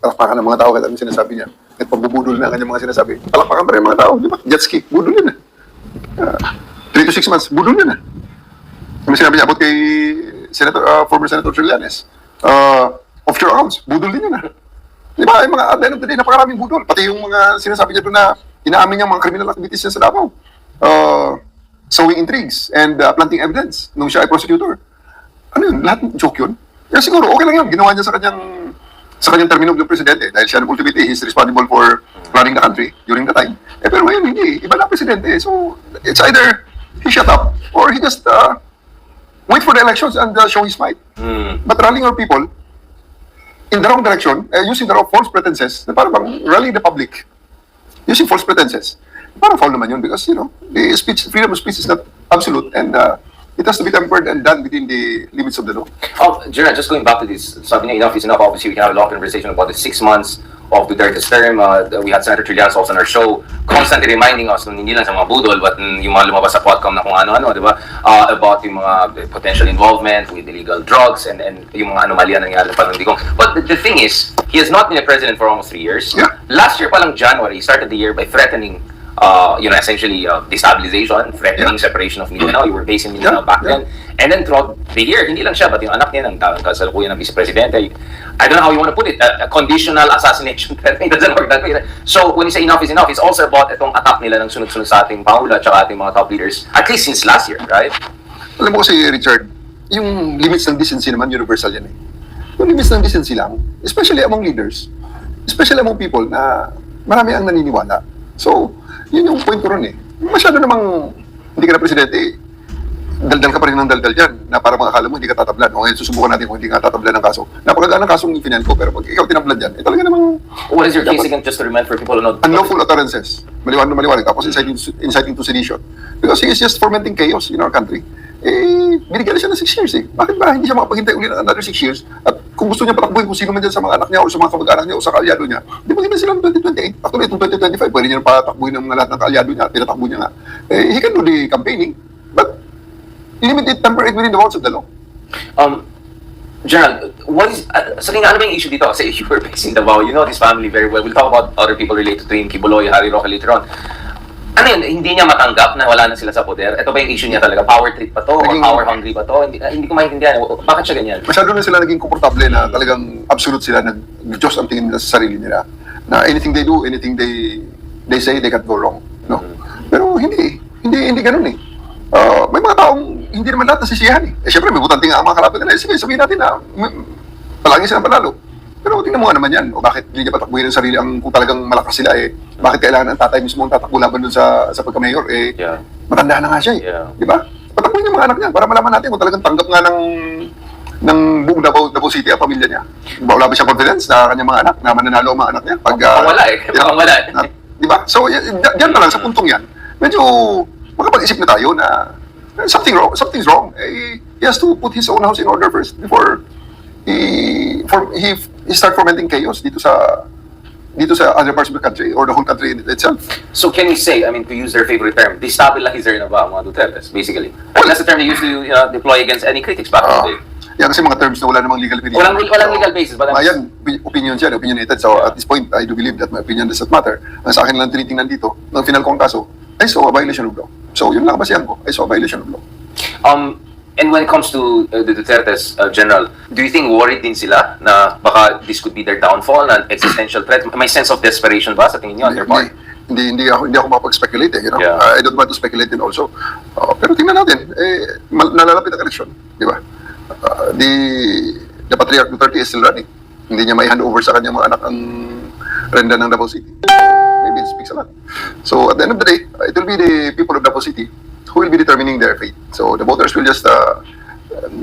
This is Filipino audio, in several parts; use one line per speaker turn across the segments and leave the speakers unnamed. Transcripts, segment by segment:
palakpakan ng mga tao kahit anong sinasabi niya. At pagbubudol na ang kanyang mga sinasabi. Palakpakan pa rin mga tao, di ba? Jet ski, budol yun 3 to 6 months, budol yun May sinabi niya about kay former Senator Trillanes. Offshore accounts, budol din yun Di ba? Yung mga at the end of the day, napakaraming budol. Pati yung mga sinasabi niya doon na inaamin niya mga criminal activities niya sa Davao. Sowing intrigues and planting evidence nung siya ay prosecutor. Ano yun? Lahat joke yun? Kaya siguro, okay lang yun. Ginawa niya sa kanyang termino ng presidente dahil siya ultimately he's responsible for running the country during the time. Pero ngayon, hindi. Iba na presidente. So, it's either he shut up or he just wait for the elections and show his might. But rallying our people in the wrong direction, using the wrong false pretenses, na parang rallying the public, using false pretenses, parang foul naman yun because, the freedom of speech is not absolute and it has to be tempered and done within the limits of the law.
Gerard, just going back to this, sabi niya, enough is enough. Obviously, we can have a long conversation about the 6 months of Duterte's term. We had Senator Trillanes also on our show, constantly reminding us, hindi lang sa mga budol, but yung mga lumabas sa Quadcom na kung ano-ano, di ba? About yung mga potential involvement with illegal drugs and yung mga anomalya na nangyari pa ng Digong. But the thing is, he has not been a president for almost 3 years.
Yeah.
Last year palang January, he started the year by threatening essentially destabilization, threatening separation of Mindanao. You were based in Mindanao back then. And then throughout the year, hindi lang siya, but yung anak niya ng kasalukuyan ng vice-presidente. I don't know how you want to put it, a conditional assassination. It doesn't work that way. So when you say enough is enough, it's also about itong attack nila ng sunod-sunod sa ating Pangulo at saka ating mga top leaders, at least since last year, right?
Alam mo kasi, Richard, yung limits ng decency naman, universal yan Yung limits ng decency lang, especially among leaders, especially among people na marami ang naniniwala. So, yun yung point ko ron Masyado namang hindi ka na presidente daldal ka pa rin ng daldal dyan na para makakala mo hindi ka tatablan. O ngayon susubukan natin kung hindi ka tatablan ng kaso. Napakagaan ng kasong final ko pero pag ikaw tinablan dyan, talaga namang...
What is your case again, just to remind for people who know?
Unlawful utterances. Maliwanag. Tapos inciting to sedition. Because he is just fomenting chaos in our country. Binigyan na siya ng 6 years Bakit ba hindi siya makapaghintay ulit ng another 6 years? At kung gusto niya patakbuhin kung sino man dyan sa mga anak niya o sa mga kamag-anak niya o sa kaalyado niya, di ba sila ng 2028? Actually, itong 2025, pwede niya patakbuhin ng mga lahat ng kaalyado niya at tinatakbo niya nga. He can do the campaigning, but limit it, temper it within the walls of the law.
Gerald, what is, ano ba yung issue dito? Kasi you were based in Davao, you know this family very well. We'll talk about other people related to him, Kibuloy, Harry Roque later on. Ano yun, hindi niya matanggap na wala na sila sa poder? Ito ba yung issue niya talaga? Power trip ba to? Or power hungry ba to? Hindi ko maintindihan. Bakit siya ganyan?
Masyado na sila naging komportable na talagang absolute sila, nag-Diyos ang tingin nila sa sarili nila. Na anything they do, anything they say, they can't go wrong. No? Pero hindi ganun may mga taong hindi naman lahat nasisiyahan Siyempre, may butante nga ang mga kalapit nila. Sige, sabihin natin na palagi silang panalo. Pero tingnan mo nga naman yan. O bakit hindi niya patakbuhin ang sarili kung talagang malakas sila bakit kailangan ang tatay mismo ang tatakbo laban dun sa pagka-mayor matanda na nga siya Di ba? Patakbuhin niya mga anak niya para malaman natin kung talagang tanggap nga ng buong Davao City ang pamilya niya. Wala ba siya confidence na kanyang mga anak na mananalo ang mga anak niya?
Wala
Di ba? So, yan pa lang sa puntong yan. Medyo makapag-isip na tayo na something's wrong. He has to put his own house in order first before he start fomenting chaos dito sa other parts of the country or the whole country in itself.
So can we say, to use their favorite term, destabilizer na ba ang mga Dutertes, basically? Well, that's the term they used to deploy against any critics back in the day.
Yan kasi mga terms na wala namang legal basis.
Walang legal basis.
Yan, opinion siya, opinionated. So at this point, I do believe that my opinion does not matter. Ang sa akin lang tinitingnan dito, ng final kong kaso, I saw a violation of law. So yun lang basihan ko, I saw a violation of law.
And when it comes to the Dutertes, General, do you think worried din sila na baka this could be their downfall, na existential threat? May sense of desperation ba sa tingin niyo on their part?
Hindi ako makapag-speculate I don't want to speculate din also. Pero tingnan natin, nalalapit ang election, di ba? The Patriarch Duterte is still running. Hindi niya may hand over sa kanyang mga anak ang renda ng Davao City. Maybe it speaks a lot. So at the end of the day, it will be the people of Davao City who will be determining their fate. So the voters will just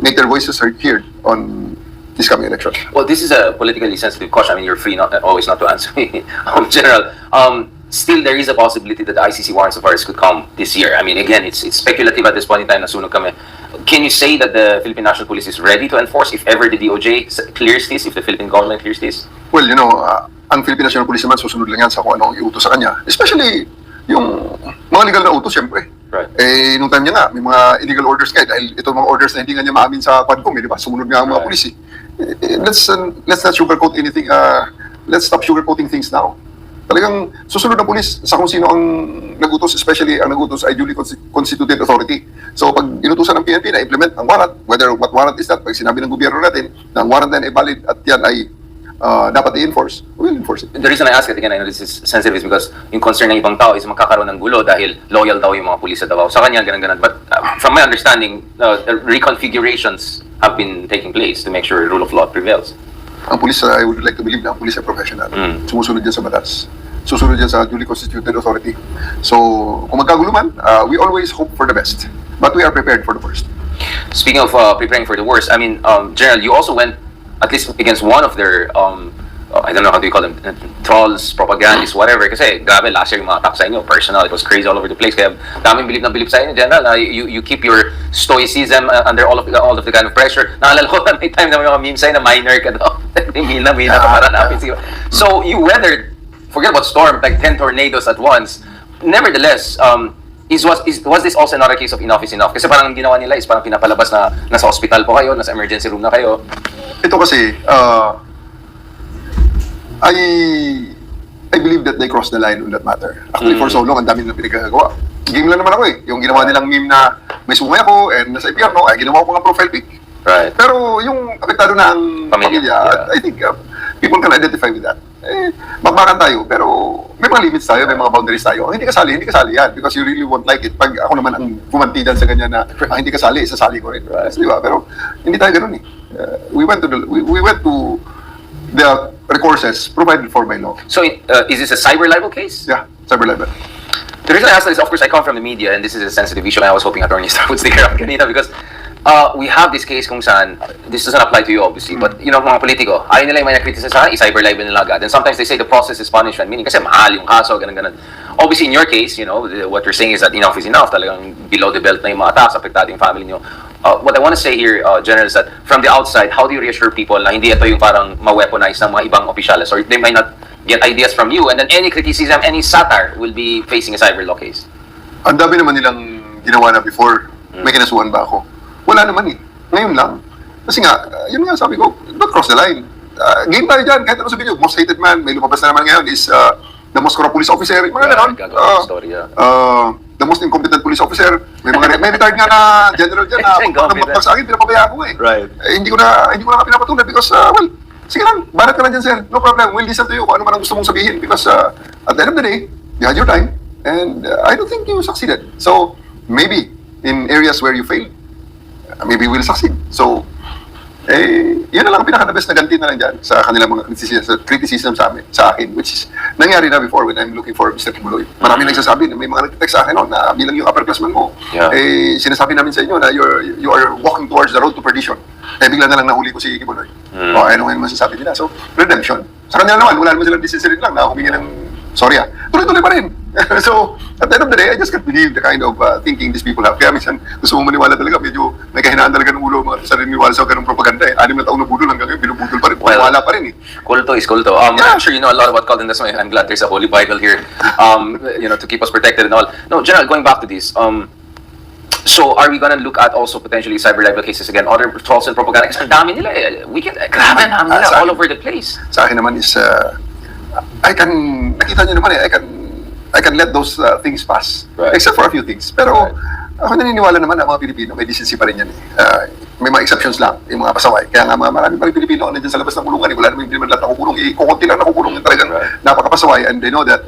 make their voices heard on this coming election. Well,
this is a politically sensitive question. You're free always not to answer me. General, still there is a possibility that the ICC warrants of arrest could come this year. Again, it's speculative at this point in time. Nasunog kami. Can you say that the Philippine National Police is ready to enforce if ever the DOJ clears this, if the Philippine government clears this?
Well, ang Philippine National Police naman susunod lang yan sa kung ano iutos sa kanya. Especially yung mga legal na utos, siyempre.
Right.
Nung time niya nga, may mga illegal orders kayo dahil ito mga orders na hindi nga niya maamin sa Quadcom, di ba? Sumunod nga ang mga pulis Let's not sugarcoat anything, let's stop sugarcoating things now. Talagang susunod ng pulis sa kung sino ang nagutos, especially ang nagutos ay duly constituted authority. So pag inutusan ng PNP na implement ang warrant, whether what warrant is that, pag sinabi ng gobyerno natin na ang warrant na ay valid at yan ay dapat i-enforce, we'll enforce it.
The reason I ask it again, I know this is sensitive, is because yung concern ng ibang tao is magkakaroon ng gulo dahil loyal daw yung mga pulis sa Davao. Sa kanya, ganun-ganun. But from my understanding, the reconfigurations have been taking place to make sure rule of law prevails.
Ang pulis, I would like to believe na ang pulis ay professional. Sumusunod dyan sa batas. Susunod dyan sa duly constituted authority. So, kung magkagulo man, we always hope for the best. But we are prepared for the worst.
Speaking of preparing for the worst, I mean, General, you also went at least against one of their, I don't know how do you call them, trolls, propagandists, whatever. Kasi grabe, last year yung mga attack sa inyo, personal, it was crazy all over the place. Kaya daming bilib na bilib sa inyo, General, na you keep your stoicism under all of the kind of pressure. Naalala ko na may time na may mga memes sa'yo na minor ka daw. Mina ka para napin. So you weathered, forget about storm, like 10 tornadoes at once. Nevertheless, was this also another case of enough is enough? Kasi parang ang ginawa nila is parang pinapalabas na nasa hospital po kayo, nasa emergency room na kayo.
Ito kasi, I believe that they crossed the line on that matter. Actually, for so long, ang dami nilang pinagkagawa. Game lang naman ako eh. Yung ginawa nilang meme na may sungay ako and nasa impyerno, ay ginawa ko mga profile pic.
Right.
Pero yung apektado na ang pamilya,
yeah.
I think people can identify with that. Bakbakan tayo, pero may mga limits tayo, may mga boundaries tayo. Hindi kasali yan because you really won't like it. Pag ako naman ang gumantidan sa ganyan na hindi kasali, isasali ko rin. Right. Di ba? Pero hindi tayo ganun eh. We went to the recourses provided for by law.
So, is this a cyber libel case?
Yeah, cyber libel.
The reason I asked that is, of course, I come from the media, and this is a sensitive issue, and I was hoping Attorney Star would stick around kanina because we have this case kung saan, this doesn't apply to you obviously, but you know, mga politiko, ayaw nila yung may nakritisa sa akin, i-cyber libel nila agad. And sometimes they say the process is punishment, meaning kasi mahal yung kaso, ganun-ganun. Obviously, in your case, you know, what you're saying is that enough is enough, talagang below the belt na yung mga attacks, apektado yung family nyo. What I want to say here, General, is that from the outside, how do you reassure people na hindi ito yung parang ma-weaponize ng mga ibang opisyales, or they might not get ideas from you, and then any criticism, any satire will be facing a cyber law case?
Ang dami naman nilang ginawa na before. May kinasuhan ba ako? Wala naman eh. Ngayon lang. Kasi nga, yun nga sabi ko, don't cross the line. Game tayo dyan, kahit ano sabihin nyo, most hated man, may lumabas na naman ngayon is the most corrupt police officer, mga ganon. The most incompetent police officer, may retired nga na general dyan na pag sa akin, pinapabayaan ko eh.
Right.
Hindi ko na pinapatuloy because, well, sige lang, barat ka lang dyan sir, no problem, we'll listen to you kung ano man ang gusto mong sabihin because at the end of the day, you had your time and I don't think you succeeded. So, maybe in areas where you failed, maybe we'll succeed. So, yun na lang ang pinaka-the best na ganti na lang dyan sa kanilang mga criticism sa akin, which is nangyari na before when I'm looking for Mr. Kibuloy. Marami nagsasabi, may mga nag-text sa akin na bilang yung upperclassman mo, sinasabi namin sa inyo na you are walking towards the road to perdition. Bigla na lang nahuli ko si Kibuloy. Ano nga yung masasabi nila? So, redemption. Sa kanila naman, wala naman silang decision lang na humingi ng sorry tuloy-tuloy pa rin. So, at the end of the day, I just can't believe the kind of thinking these people have. Kaya minsan, gusto mong maniwala talaga, medyo may kahinaan talaga ng ulo mga sarili niwala sa ganung propaganda eh. 6 na taon na budol hanggang ngayon, binubudol pa rin. Wala pa rin eh.
Kulto is kulto. I'm sure you know a lot about cult, and that's why I'm glad there's a Holy Bible here, you know, to keep us protected and all. No, General, going back to this, so are we gonna look at also potentially cyber libel cases again, other trolls and propaganda? Kasi ang dami nila eh. Grabe, ang dami nila all over the place.
Sa akin naman is, nakita nyo naman eh, I can let those things pass. Right. Except for a few things. Pero, ako naniniwala naman na mga Pilipino, may decency pa rin yan eh. May mga exceptions lang, yung mga pasaway. Kaya nga marami pa rin Pilipino ang nandiyan sa labas ng kulungan eh. Wala naman yung lahat nakukulong. Kukunti lang nakukulong yung talagang napakapasaway. And they know that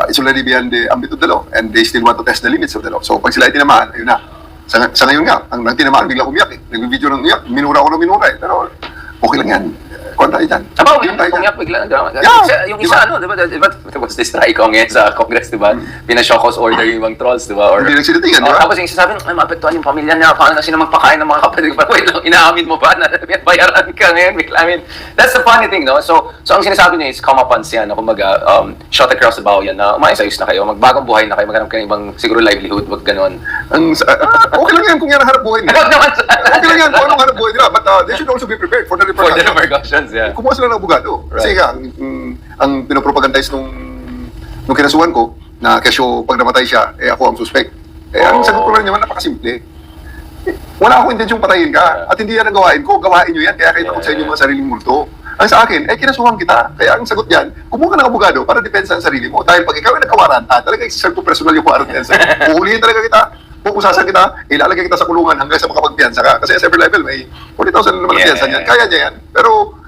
it's already beyond the ambit of the law. And they still want to test the limits of the law. So, pag sila ay tinamaan, ayun na. Sa ngayon nga, ang tinamaan, bigla umiyak eh. Nag-video ng umiyak. Minura ko ng minura eh. Pero, okay lang yan. Kuhan tayo dyan.
Umiyak bigla. Yung isa, ano, diba, was this strike on ngayon sa Congress, diba? Pinashock house order yung ibang trolls, diba?
Hindi nagsilitingan, diba?
Tapos yung isa sabi, ay, maapektuhan yung pamilya niya, paano na sila magpakain ng mga kapatid? Wait lang, inaamin mo pa na bayaran ka ngayon, I mean, that's the funny thing, no? So ang sinasabi niya is, come upon siya, na kumbaga, shot across the bow yan, na umayos-ayos na kayo, magbagong buhay na kayo, maghanap kayo ibang siguro livelihood, wag ganon.
Okay lang yan kung yan ang harap buhay nila. Okay lang yan kung anong harap buhay nila, but they should also be prepared for the repercussions.
Yeah.
Kumuha sila ng abogado. Kasi nga, ang pinopropagandize nung kinasuhan ko, na kesyo pag namatay siya, ako ang suspect. Ang sagot ko lang naman, napakasimple. Wala akong intensyong patayin ka. At hindi yan ang gawain ko. Gawain nyo yan. Kaya kayo takot sa inyo mga sariling multo. Ang sa akin, kinasuhan kita. Kaya ang sagot yan, kumuha ka ng abogado para depensa ang sarili mo. Dahil pag ikaw ay nagkawaranta, talaga i-serve ko personal yung warrant yan sa'yo. Uulihin talaga kita, pupusasan kita, ilalagay kita sa kulungan hanggang sa makapagpiyansa ka. Kasi sa every level, may 40,000 naman ang piyansa niyan. Kaya niya yan. Pero,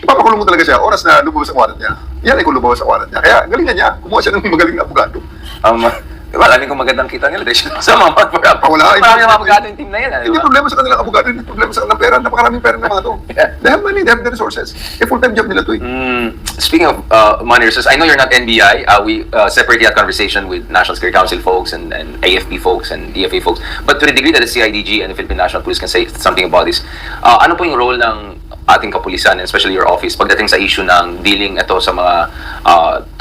ipapakulong mo talaga siya, oras na lumabas ang warrant niya. Yan ay kung lumabas ang warrant niya. Kaya, galingan niya. Kumuha siya ng magaling na abogado.
Alam ko magandang kita nila. Sa mga
Wala.
Marami mga abogado yung team na yan.
Hindi problema sa kanilang abogado, hindi problema sa kanilang pera. Napakaraming pera ng mga to. They have money, they have the resources. Full-time job nila to eh.
Speaking of money resources, I know you're not NBI. We separately had conversation with National Security Council folks and AFP folks and DFA folks. But to the degree that the CIDG and the Philippine National Police can say something about this, ano po yung role ng ating kapulisan, and especially your office, pagdating sa issue ng dealing ito sa mga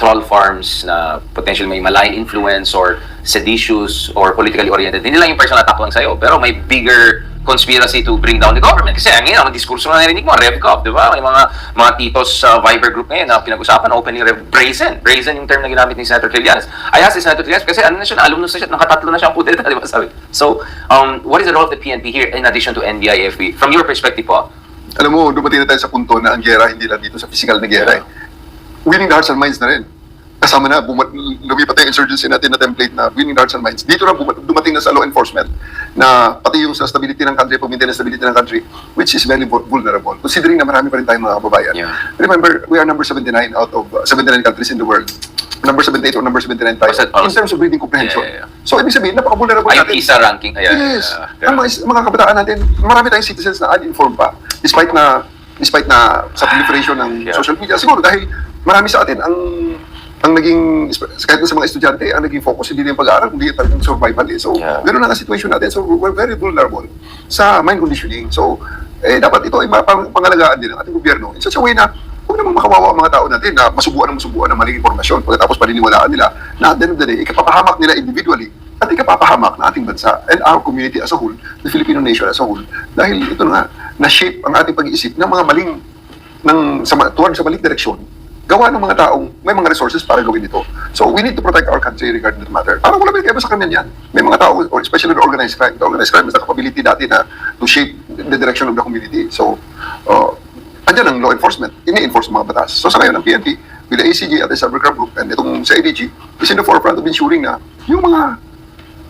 troll farms na potentially may malign influence or seditious or politically oriented. Hindi lang yung personal attack lang sa'yo, pero may bigger conspiracy to bring down the government. Kasi ngayon, ang diskurso na narinig mo, RevCop, di ba? May mga titos sa Viber group ngayon na pinag-usapan, openly brazen. Brazen yung term na ginamit ni Senator Trillanes. I asked si Senator Trillanes kasi ano na siya, alumnus na siya, nakatatlo na siya ang kudeta, di ba sabi? So, what is the role of the PNP here in addition to NBI, AFP? From your perspective po?
Alam mo, dumating na tayo sa punto na ang gera hindi lang dito sa physical na gera eh. Winning the hearts and minds na rin. Kasama na, lumipat yung insurgency natin na template na winning the hearts and minds. Dito na dumating na sa law enforcement na pati yung sa stability ng country, pag-maintain ang stability ng country, which is very vulnerable. Considering na marami pa rin tayong mga kababayan. Remember, we are number 79 out of 79 countries in the world. Number 78 or number 79 tayo in terms of breathing comprehension. So, ibig sabihin, napaka-vulnerable natin.
PISA ranking.
Yes. Ang mga kabataan natin, marami tayong citizens na uninformed pa. Despite na sa proliferation ng social media. Siguro dahil marami sa atin ang naging, kahit na sa mga estudyante, ang naging focus hindi yung pag-aaral, kundi talagang survival eh. So, gano'n lang ang situation natin. So, we're very vulnerable sa mind conditioning. So, dapat ito ay pangalagaan din ng ating gobyerno in such a way na huwag namang makawawa ang mga tao natin na masubuan ng maling impormasyon pagkatapos paniniwalaan nila na at the end of the day, ikapapahamak nila individually at ikapapahamak ng ating bansa and our community as a whole, the Filipino nation as a whole. Dahil ito na na-shape ang ating pag-iisip ng mga maling, tuwag sa maling direksyon, gawa ng mga taong may mga resources para gawin ito. So we need to protect our country regarding that matter. Parang wala may kaya sa kanyan yan. May mga tao, or especially the organized crime. The organized crime is the capability dati na to shape the direction of the community. So, andyan ang law enforcement, ini-enforce mga batas. So sa ngayon, ang PNP, with the ACG at the Cybercrime Group, and itong CIDG, is in the forefront of ensuring na yung mga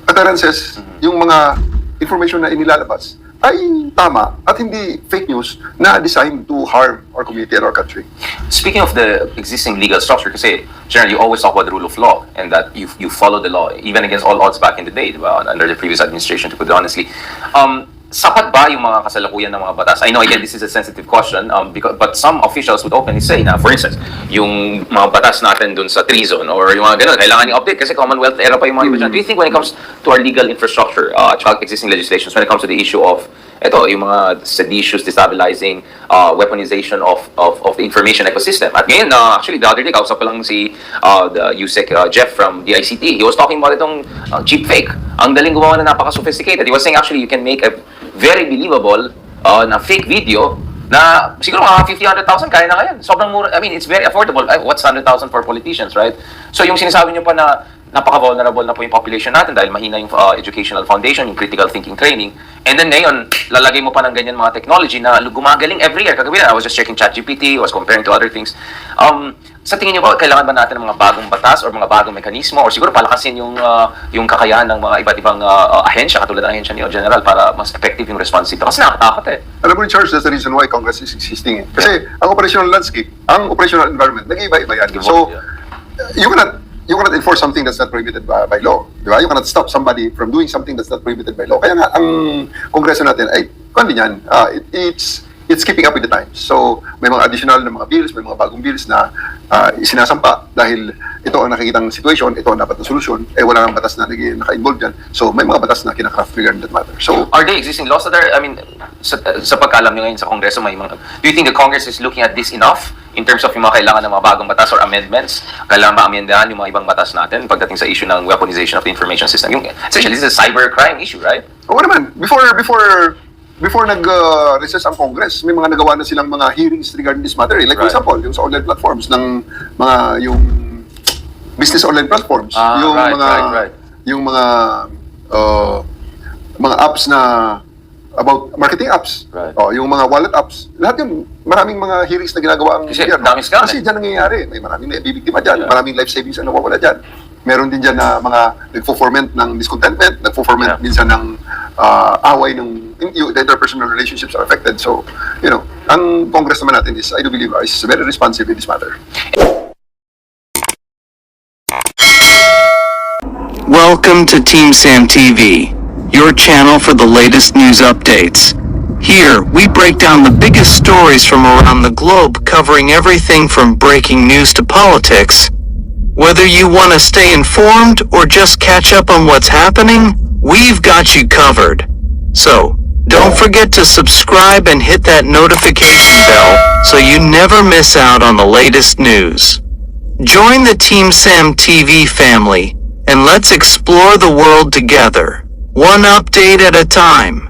utterances, yung mga information na inilalabas, ay tama at hindi fake news na designed to harm our community and our country.
Speaking of the existing legal structure, kasi generally you always talk about the rule of law and that you follow the law, even against all odds back in the day, diba? Under the previous administration, to put it honestly. Sapat ba yung mga kasalukuyan ng mga batas? I know, again, this is a sensitive question, but some officials would openly say na, for instance, yung mga batas natin dun sa treason or yung mga ganun, kailangan i-update kasi Commonwealth era pa yung mga iba dyan. Do you think when it comes to our legal infrastructure, existing legislations, when it comes to the issue of yung mga seditious, destabilizing, weaponization of the information ecosystem. At ngayon, actually, the other day, kausap ko lang si the USEC Jeff from DICT. He was talking about itong cheap fake. Ang daling gumawa na napaka-sophisticated. He was saying, actually, you can make a very believable na fake video na siguro mga 50,000 kaya na ngayon. Sobrang mura. I mean, it's very affordable. What's 100,000 for politicians, right? So, yung sinasabi niyo pa na napaka-vulnerable na po yung population natin dahil mahina yung educational foundation, yung critical thinking training. And then ngayon, lalagay mo pa ng ganyan mga technology na gumagaling every year. Kagabi na, I was just checking ChatGPT, was comparing to other things. Sa tingin niyo ba, kailangan ba natin ng mga bagong batas or mga bagong mekanismo or siguro palakasin yung kakayahan ng mga iba't ibang ahensya, katulad ng ahensya niyo, General, para mas effective yung response dito? Kasi nakakatakot eh.
Alam mo, Charles, that's the reason why Congress is existing eh. Kasi ang operational landscape, ang operational environment, nag-iiba-iba yan. So, you cannot enforce something that's not prohibited by law. Di ba? You cannot stop somebody from doing something that's not prohibited by law. Kaya nga, ang Kongreso natin ay, kundi yan, it's keeping up with the times. So, may mga additional na mga bills, may mga bagong bills na isinasampa dahil ito ang nakikitang situation, ito ang dapat na solusyon, wala nang batas na naka-involve dyan. So, may mga batas na kinaka-craft regarding that matter. So,
are there existing laws that are, I mean, sa pagkaalam nyo ngayon sa Kongreso, may mga, do you think the Congress is looking at this enough in terms of yung mga kailangan ng mga bagong batas or amendments? Kailangan ba amendahan yung mga ibang batas natin pagdating sa issue ng weaponization of the information system? Yung, essentially, this is a cybercrime issue, right?
Oo naman. Before nag-recess ang Congress, may mga nagawa na silang mga hearings regarding this matter. Like, for example, yung sa online platforms ng yung business online platforms, yung mga apps na about marketing apps,
Right.
yung mga wallet apps, lahat yun, maraming mga hearings na ginagawa ang
Kasi
gobyerno.
daming scam,
Kasi dyan nangyayari, may maraming naibibiktima dyan,
Yeah.
maraming life savings na nawawala dyan. Meron din dyan na mga nagfo-foment ng discontentment, nagfo-foment
Yeah.
minsan ng away ng the interpersonal relationships are affected. So, ang Congress naman natin is, I do believe, is very responsive in this matter.
Welcome to TeamSam TV, your channel for the latest news updates. Here, we break down the biggest stories from around the globe, covering everything from breaking news to politics. Whether you want to stay informed or just catch up on what's happening, we've got you covered. So, don't forget to subscribe and hit that notification bell so you never miss out on the latest news. Join the TeamSam TV family, and let's explore the world together, one update at a time.